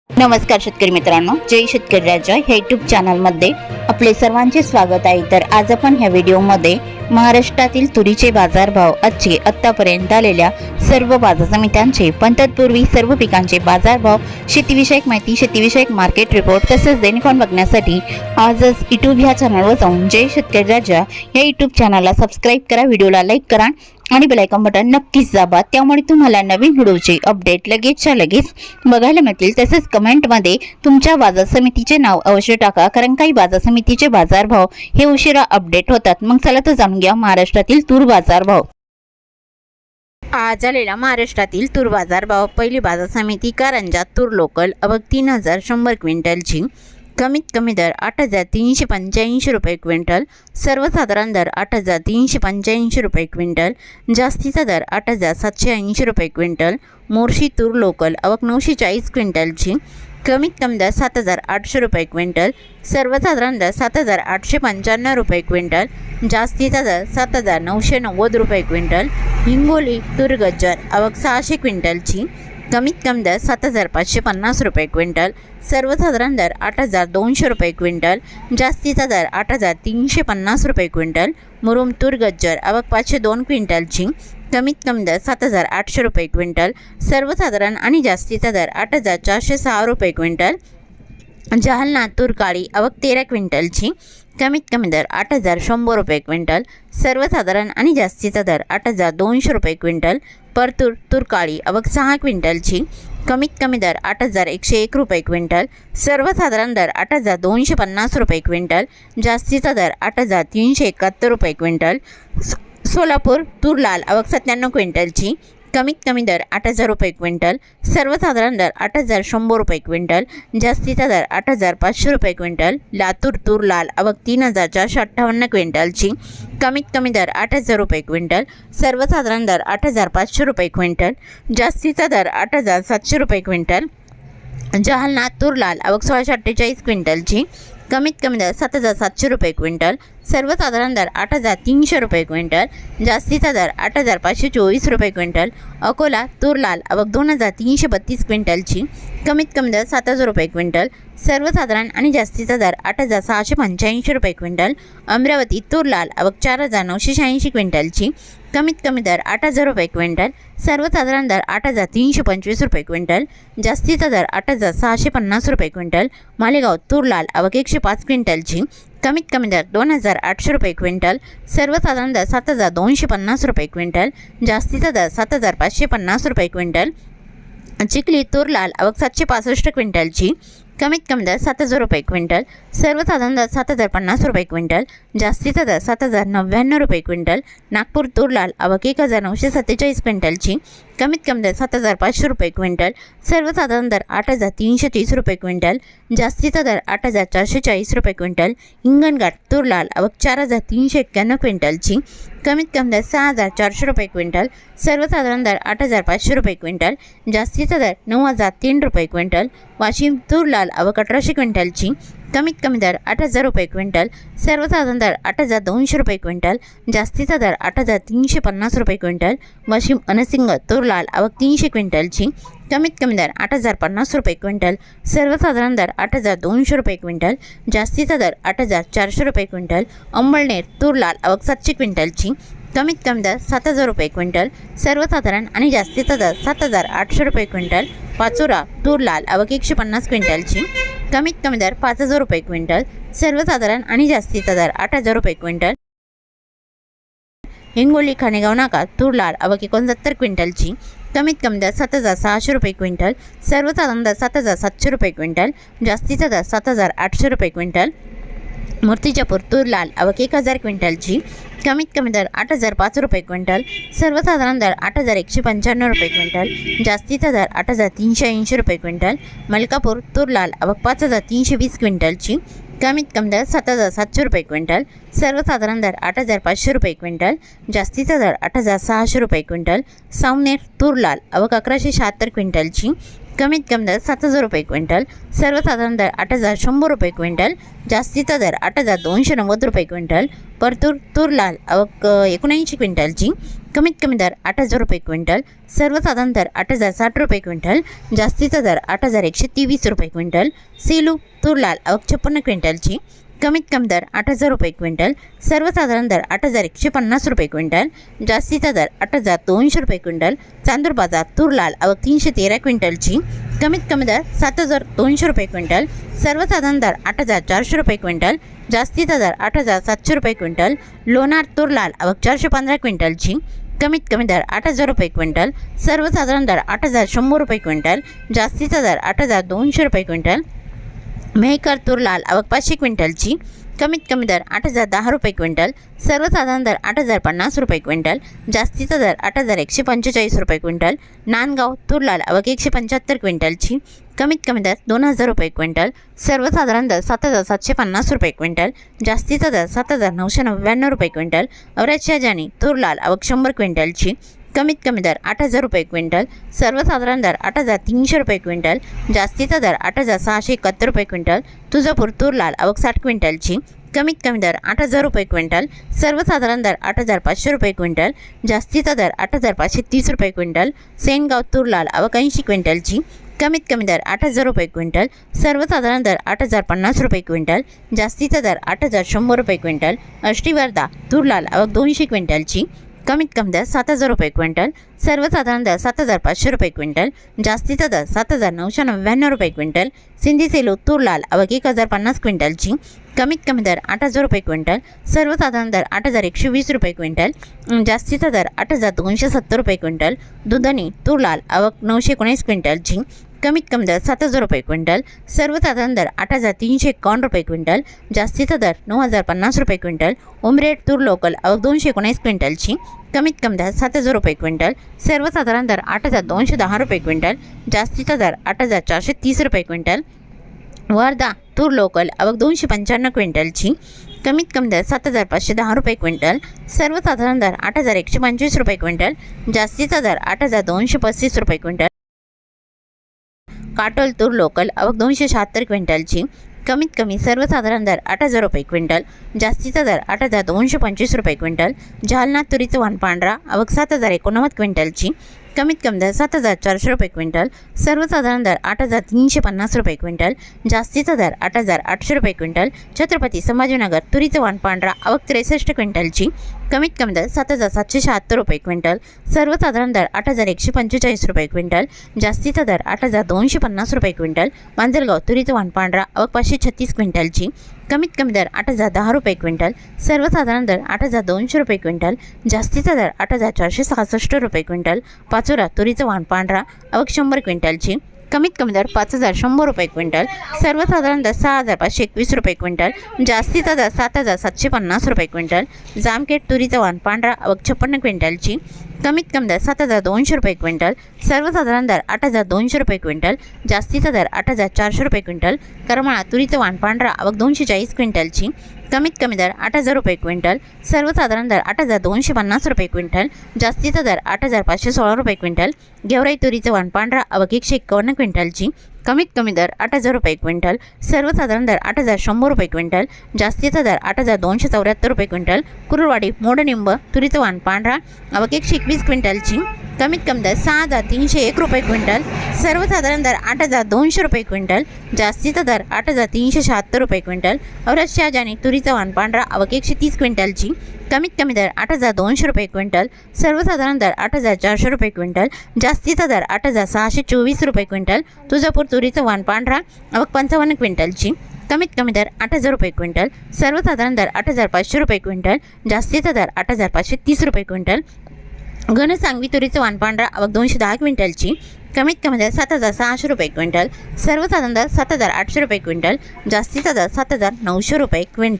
नमस्कार शेतकरी मित्रांनो, जय शेतकरी राजा ह्या यूट्यूब चॅनलमध्ये आपले सर्वांचे स्वागत आहे। तर आज आपण ह्या व्हिडिओमध्ये महाराष्ट्रातील तुरीचे बाजारभाव, आजचे आतापर्यंत आलेल्या सर्व बाजार समित्यांचे, पण तत्पूर्वी सर्व पिकांचे बाजारभाव, शेतीविषयक माहिती, शेतीविषयक मार्केट रिपोर्ट तसेच दैनिक बघण्यासाठी आजच यूट्यूब ह्या चॅनलवर जाऊन जय शेतकरी राजा या यूट्यूब चॅनलला सबस्क्राईब करा, व्हिडिओला लाईक करा आणि बेल आयकॉन बटन नक्कीच दाबा। त्यामुळे तुम्हाला नवीन व्हिडिओचे अपडेट लगेचच्या लगेच बघायला मिळतील। तसेच कमेंटमध्ये तुमच्या बाजार समितीचे नाव अवश्य टाका, कारण काही बाजार समितीचे बाजारभाव हे उशिरा अपडेट होतात। मग चला तर जाणून घ्या महाराष्ट्रातील तूर बाजारभाव। आज आलेला महाराष्ट्रातील तूर बाजारभाव। पहिली बाजार समिती कारंजा तूर लोकल अवघ 3100 क्विंटलची। कमीत कमी दर 8385 रुपये क्विंटल, सर्वसाधारण दर 8385 रुपये क्विंटल, जास्तीचा दर 8780 रुपये क्विंटल। मोर्शी तूर लोकल अवघ 940 क्विंटलची। कमीत कमी दर 7800 रुपये क्विंटल, सर्वसाधारण दर 7895 रुपये क्विंटल, जास्तीचा दर 7990 रुपये क्विंटल। हिंगोली तूर गज्जर अवघ 600 क्विंटलची। कमीत कमी दर 7550 रुपये क्विंटल, सर्वसाधारण दर 8200 रुपये क्विंटल, जास्तीचा दर 8350 रुपये क्विंटल। मुरुम तूर गज्जर अवघ 502 क्विंटलची। कमीत कमी दर 7800 रुपये क्विंटल, सर्वसाधारण आणि जास्तीचा दर 8406 रुपये क्विंटल। जालना तूर काळी अवघ 13 क्विंटलची। कमीत कमी दर 8100 रुपये क्विंटल, सर्वसाधारण आणि जास्तीचा दर 8200 रुपये क्विंटल। परतूर तूर काळी अवघ 6 क्विंटलची। कमीत कमी दर 8101 रुपये क्विंटल, सर्वसाधारण दर 8250 रुपये क्विंटल, जास्तीचा दर 8371 रुपये क्विंटल। सोलापूर तूर लाल अवघ 97 क्विंटलची। कमीत कमी दर 8000 रुपये क्विंटल, सर्वसाधारण दर 8100 रुपये क्विंटल, जास्तीचा दर 8500 रुपये क्विंटल। लातूर तूर लाल अवघ 3458 क्विंटलची। कमीत कमी दर 8000 रुपये क्विंटल, सर्वसाधारण दर 8500 रुपये क्विंटल, जास्तीचा दर 8700 रुपये क्विंटल। जालना तूर लाल अवघ 1648 क्विंटलची। कमीत कमी दर 7700 रुपये क्विंटल, सर्वसाधारण दर 8300 रुपये क्विंटल, जास्तीचा दर 8524 रुपये क्विंटल। अकोला तूर लाल अवघ 2332 क्विंटलची। कमीत कमी दर 7000 रुपये क्विंटल, सर्वसाधारण आणि जास्तीचा दर 8685 रुपये क्विंटल। अमरावती तूर लाल अवघ 4986 क्विंटलची। कमीत कमी दर 8000 रुपये क्विंटल, सर्वसाधारण दर 8325 रुपये क्विंटल, जास्तीचा दर 8650 रुपये क्विंटल। मालेगाव तूर लाल अवघ 105 क्विंटलची। कमीत कमी दर 2800 रुपये क्विंटल, सर्वसाधारण दर 7250 रुपये क्विंटल, जास्तीचा दर 7550 रुपये क्विंटल। चिखली तूर लाल अवघ 765 क्विंटलची। कमीत कमी दर 7000 रुपये क्विंटल, सर्वसाधारण दर 7050 रुपये क्विंटल, जास्तीचा दर 7099 रुपये क्विंटल। नागपूर तूर लाल अवघ 1947 क्विंटलची। कमीत कमी दर 7500 रुपये क्विंटल, सर्वसाधारण दर 8330 रुपये क्विंटल, जास्तीचा दर 8440 रुपये क्विंटल। हिंगणघाट तूर लाल अवघ 4391 क्विंटलची। कमीत कमी दर 6400 रुपये क्विंटल, सर्वसाधारण दर 8500 रुपये क्विंटल, जास्तीचा दर 9003 रुपये क्विंटल। वाशिम तूर लाल अवघ 1800 क्विंटलची। कमीत कमी दर 8000 रुपये क्विंटल, सर्वसाधारण दर 8200 रुपये क्विंटल, जास्तीचा दर 8350 रुपये क्विंटल। वाशिम अनसिंग तूर लाल अवघ 300 क्विंटलची। कमीत कमी दर 8050 रुपये क्विंटल, सर्वसाधारण दर 8200 रुपये क्विंटल, जास्तीचा दर 8400 रुपये क्विंटल। अंबळनेर तूर लाल अवघ 700 क्विंटलची। कमीत कमी दर 7000 रुपये क्विंटल, सर्वसाधारण आणि जास्तीचा दर 7800 रुपये क्विंटल। पाचोरा तूर लाल अवघ 150 क्विंटलची। कमीत कमी दर 5000 रुपये क्विंटल, सर्वसाधारण आणि जास्तीचा दर 8000 रुपये क्विंटल। हिंगोली खानेगाव नाका तूर लाल अवघ 69 क्विंटलची। कमीत कमी दर 7600 रुपये क्विंटल, सर्वसाधारण दर 7700 रुपये क्विंटल, जास्तीचा दर 7800 रुपये क्विंटल। मूर्तिजापूर तूर लाल अवघ 1000 क्विंटलची। कमीत कमी दर 8005 रुपये क्विंटल, सर्वसाधारण दर 8195 रुपये क्विंटल, जास्तीचा दर 8380 रुपये क्विंटल। मलकापूर तूर लाल अवघ 5320 क्विंटलची। कमीत कमी दर 7700 रुपये क्विंटल, सर्वसाधारण दर 8500 रुपये क्विंटल, जास्तीचा दर 8600 रुपये क्विंटल। सावनेर तूर लाल अवघ 1176 क्विंटलची। कमीत कमी दर 7,000 रुपये क्विंटल, सर्वसाधारण दर 8,100 रुपये क्विंटल, जास्तीचा दर 8,290 रुपये क्विंटल. परतूर तूर लाल आवक 79 क्विंटलची, कमीत कमी दर 8,000 रुपये क्विंटल, सर्वसाधारण दर 8,060 रुपये क्विंटल, जास्तीचा दर 8,123 रुपये क्विंटल. सेलू तूर लाल आवक 56 क्विंटलची, कमीत कमी दर 8,000 रुपये क्विंटल, सर्वसाधारण दर 8,150 रुपये क्विंटल, जास्तीचा दर 8,200 रुपये क्विंटल. चांदूर बाजार तूर लाल आवक 313 क्विंटलची, कमीत कमी दर 7,200 रुपये क्विंटल, सर्वसाधारण दर 8,400 रुपये क्विंटल, जास्तीचा दर 8,700 रुपये क्विंटल. लोणार तूर लाल आवक 415 क्विंटलची, कमीत कमी दर 8,000 रुपये क्विंटल, सर्वसाधारण दर 8,100 रुपये क्विंटल, जास्तीचा दर 8,200 रुपये क्विंटल. मेहकर तूर लाल आवक 500 क्विंटलची, कमीत कमी दर 8,010 रुपये क्विंटल, सर्वसाधारण दर 8,050 रुपये क्विंटल, जास्तीचा दर 8,145 रुपये क्विंटल. नांदगाव तूर लाल आवक 175 क्विंटलची, कमीत कमी दर 2,000 रुपये क्विंटल, सर्वसाधारण दर 7,750 रुपये क्विंटल, जास्तीचा दर 7,999 रुपये क्विंटल. औराच्या जानी तूर लाल आवक 100 क्विंटलची, कमीत कमी दर 8,000 रुपये क्विंटल, सर्वसाधारण दर 8,300 रुपये क्विंटल, जास्तीचा दर 8,671 रुपये क्विंटल. तुळजापूर तूर लाल आवक 60 क्विंटलची, कमीत कमी दर 8,000 रुपये क्विंटल, सर्वसाधारण दर 8,500 रुपये क्विंटल, जास्तीचा दर 8,530 रुपये क्विंटल. सेनगाव तूर लाल आवक 80 क्विंटलची, कमीत कमी दर 8,000 रुपये क्विंटल, सर्वसाधारण दर 8,050 रुपये क्विंटल, जास्तीचा दर 8,100 रुपये क्विंटल. आष्टीवर्धा तूर लाल आवक 200 क्विंटलची, कमीत कमी दर 7,000 रुपये क्विंटल, सर्वसाधारण दर 7,500 रुपये क्विंटल, जास्तीचा दर 7,999 रुपये क्विंटल. सिंधी सेलू तूर लाल आवक 1,050 क्विंटलची, कमीत कमी दर 8,000 रुपये क्विंटल, सर्वसाधारण दर 8,120 रुपये क्विंटल, जास्तीचा दर 8,270 रुपये क्विंटल. दुधनी तूर लाल आवक 919 क्विंटलची, कमीत कमी दर 7,000 रुपये क्विंटल, सर्वसाधारण दर 8,351 रुपये क्विंटल, जास्तीचा दर 9,050 रुपये क्विंटल. उमरेड तूर लोकल आवक 219 क्विंटलची, कमीत कमी दर 7,000 रुपये क्विंटल, सर्वसाधारण दर 8,210 रुपये क्विंटल, जास्तीचा दर 8,430 रुपये क्विंटल. वर्धा तूर लोकल आवक 295 क्विंटलची, कमीत कमी दर 7,510 रुपये क्विंटल, सर्वसाधारण दर 8,125 रुपये क्विंटल, जास्तीचा दर 8,235 रुपये क्विंटल. काटोल तूर लोकल आवक 276 क्विंटलची, कमीत कमी सर्वसाधारण दर 8,000 रुपये क्विंटल, जास्तीचा दर 8,225 रुपये क्विंटल. जालना तुरीचं वाण पांढरा आवक 7,089 क्विंटलची, कमीत कमी दर 7,400 रुपये क्विंटल, सर्वसाधारण दर 8,350 रुपये क्विंटल, जास्तीचा दर 8,800 रुपये क्विंटल. छत्रपती संभाजीनगर तुरीचं वाण पांढरा आवक 63 क्विंटलची, कमीत कमी दर 7,776 रुपये क्विंटल, सर्वसाधारण दर 8,145 रुपये क्विंटल, जास्तीचा दर 8,250 रुपये क्विंटल. मांजलगाव तुरीचं वाण पांढरा आवक 536 क्विंटलची, कमीत कमी दर 8,010 रुपये क्विंटल, सर्वसाधारण दर 8,200 रुपये क्विंटल, जास्तीचा दर 8,466 रुपये क्विंटल. पाचोरा तुरीचं वाण पांढरा आवक 100 क्विंटलची, कमीत कमी दर 5,100 रुपये क्विंटल, सर्वसाधारण दर 6,521 रुपये क्विंटल, जास्तीचा दर 7,750 रुपये क्विंटल. जामखेड तुरीचं वाण पांढरा आवक 56 क्विंटलची, कमीत कमी दर 7,200 रुपये क्विंटल, सर्वसाधारण दर 8,200 रुपये क्विंटल, जास्तीचा दर 8,400 रुपये क्विंटल. करमाळा तुरीचं वाण पांढरा आवक 240 क्विंटलची, कमीत कमी दर 8,000 रुपये क्विंटल, सर्वसाधारण दर 8,250 रुपये क्विंटल, जास्तीचा दर 8,516 रुपये क्विंटल. गेवराई तुरीचं वाण पांढरा आवक 151 क्विंटलची, कमीत कमी दर 8,000 रुपये क्विंटल, सर्वसाधारण दर 8,100 रुपये क्विंटल, जास्तीचा दर 8,274 रुपये क्विंटल. कुरुवाडी मोडनिंब तुरीचं वाण पांढरा आवक 121 क्विंटलची, कमीत कमी दर 6,301 रुपये क्विंटल, सर्वसाधारण दर 8,200 रुपये क्विंटल, जास्तीचा दर 8,376 रुपये क्विंटल. औरतच्या जानी तुरीचं वाण पांढरा आवक 130 क्विंटलची, कमीत कमी दर 8,200 रुपये क्विंटल, सर्वसाधारण दर 8,400 रुपये क्विंटल, जास्तीचा दर 8,624 रुपये क्विंटल. तुळजापूर तुरीचं वाण पांढरा आवक 55 क्विंटलची, कमीत कमी दर 8,000 रुपये क्विंटल, सर्वसाधारण दर 8,500 रुपये क्विंटल, जास्तीचा दर 8,530 रुपये क्विंटल. घनसांगवी तुरीचं वाण पांढरा आवक 210 क्विंटलची, कमीत कमी दर 7,600 रुपये क्विंटल, सर्वसाधारण दर 7,800 रुपये क्विंटल, जास्तीचा दर 7,900 रुपये क्विंटल.